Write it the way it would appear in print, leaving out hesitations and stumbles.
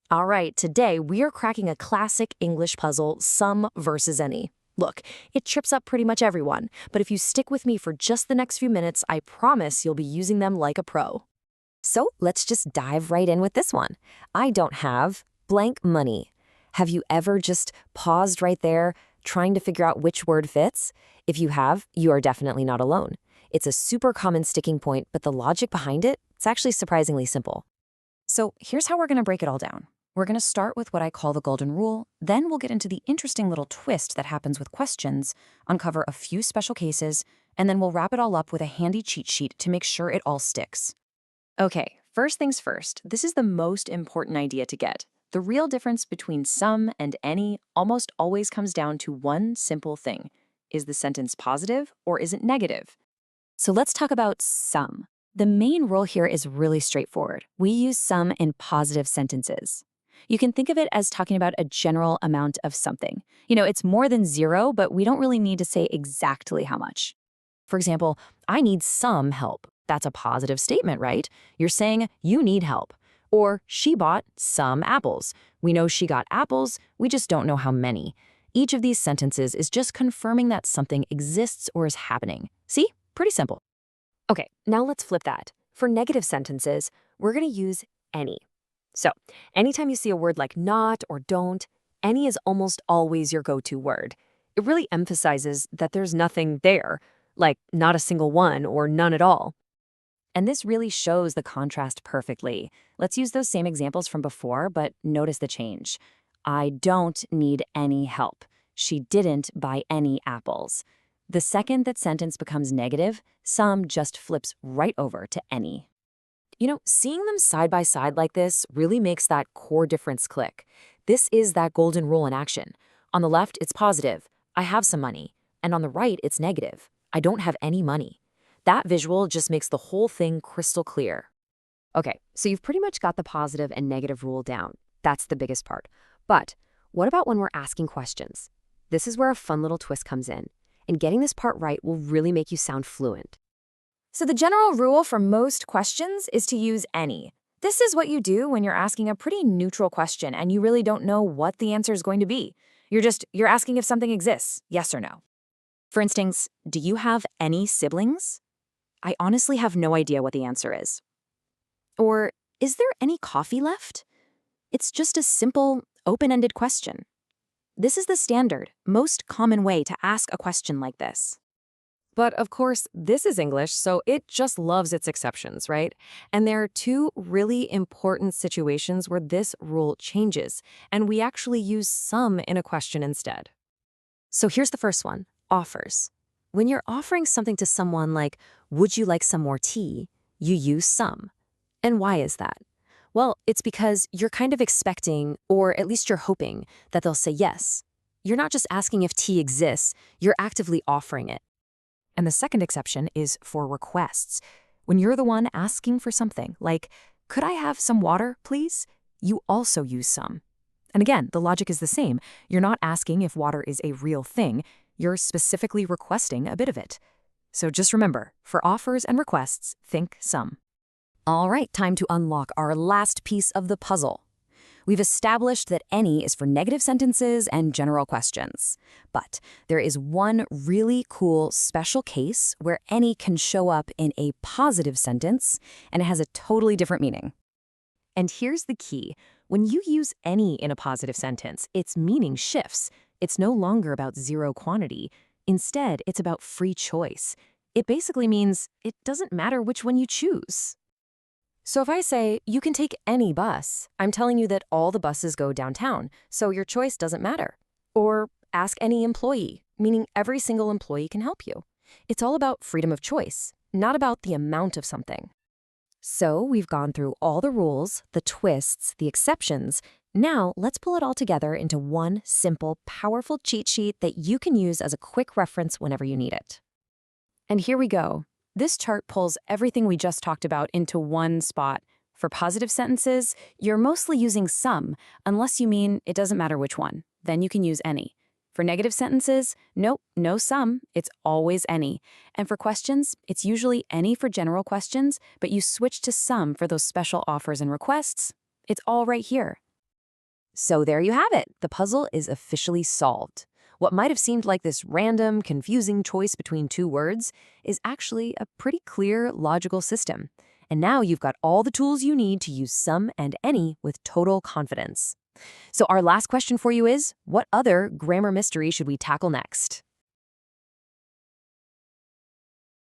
All right, today we are cracking a classic English puzzle, some versus any. Look, it trips up pretty much everyone, but if you stick with me for just the next few minutes, I promise you'll be using them like a pro. So let's just dive right in with this one. I don't have blank money. Have you ever just paused right there trying to figure out which word fits? If you have, you are definitely not alone. It's a super common sticking point, but the logic behind it, it's actually surprisingly simple. So here's how we're going to break it all down. We're going to start with what I call the golden rule, then we'll get into the interesting little twist that happens with questions, uncover a few special cases, and then we'll wrap it all up with a handy cheat sheet to make sure it all sticks. Okay, first things first, this is the most important idea to get. The real difference between some and any almost always comes down to one simple thing. Is the sentence positive or is it negative? So let's talk about some. The main rule here is really straightforward. We use some in positive sentences. You can think of it as talking about a general amount of something. It's more than zero, but we don't really need to say exactly how much. For example, I need some help. That's a positive statement, right? You're saying you need help. Or she bought some apples. We know she got apples, we just don't know how many. Each of these sentences is just confirming that something exists or is happening. See? Pretty simple. Okay, now let's flip that. For negative sentences, we're going to use any. So, anytime you see a word like not or don't, any is almost always your go-to word. It really emphasizes that there's nothing there, like not a single one or none at all. And this really shows the contrast perfectly. Let's use those same examples from before, but notice the change. I don't need any help. She didn't buy any apples. The second that sentence becomes negative, some just flips right over to any. Seeing them side by side like this really makes that core difference click. This is that golden rule in action. On the left, it's positive. I have some money. And on the right, it's negative. I don't have any money. That visual just makes the whole thing crystal clear. Okay, so you've pretty much got the positive and negative rule down. That's the biggest part. But what about when we're asking questions? This is where a fun little twist comes in. And getting this part right will really make you sound fluent. So the general rule for most questions is to use any. This is what you do when you're asking a pretty neutral question and you really don't know what the answer is going to be. You're asking if something exists, yes or no. For instance, do you have any siblings? I honestly have no idea what the answer is. Or, is there any coffee left? It's just a simple, open-ended question. This is the standard, most common way to ask a question like this. But of course, this is English, so it just loves its exceptions, right? And there are two really important situations where this rule changes, and we actually use some in a question instead. So here's the first one, offers. When you're offering something to someone like, would you like some more tea, you use some. And why is that? Well, it's because you're kind of expecting, or at least you're hoping, that they'll say yes. You're not just asking if tea exists, you're actively offering it. And the second exception is for requests. When you're the one asking for something, like, could I have some water, please? You also use some. And again, the logic is the same. You're not asking if water is a real thing. You're specifically requesting a bit of it. So just remember, for offers and requests, think some. All right, time to unlock our last piece of the puzzle. We've established that any is for negative sentences and general questions. But there is one really cool special case where any can show up in a positive sentence, and it has a totally different meaning. And here's the key. When you use any in a positive sentence, its meaning shifts. It's no longer about zero quantity. Instead, it's about free choice. It basically means it doesn't matter which one you choose. So if I say, you can take any bus, I'm telling you that all the buses go downtown, so your choice doesn't matter. Or ask any employee, meaning every single employee can help you. It's all about freedom of choice, not about the amount of something. So we've gone through all the rules, the twists, the exceptions. Now let's pull it all together into one simple, powerful cheat sheet that you can use as a quick reference whenever you need it. And here we go. This chart pulls everything we just talked about into one spot. For positive sentences, you're mostly using some, unless you mean it doesn't matter which one. Then you can use any. For negative sentences, nope, no some, it's always any. And for questions, it's usually any for general questions, but you switch to some for those special offers and requests. It's all right here. So there you have it. The puzzle is officially solved. What might have seemed like this random, confusing choice between two words is actually a pretty clear, logical system. And now you've got all the tools you need to use some and any with total confidence. So our last question for you is, what other grammar mystery should we tackle next?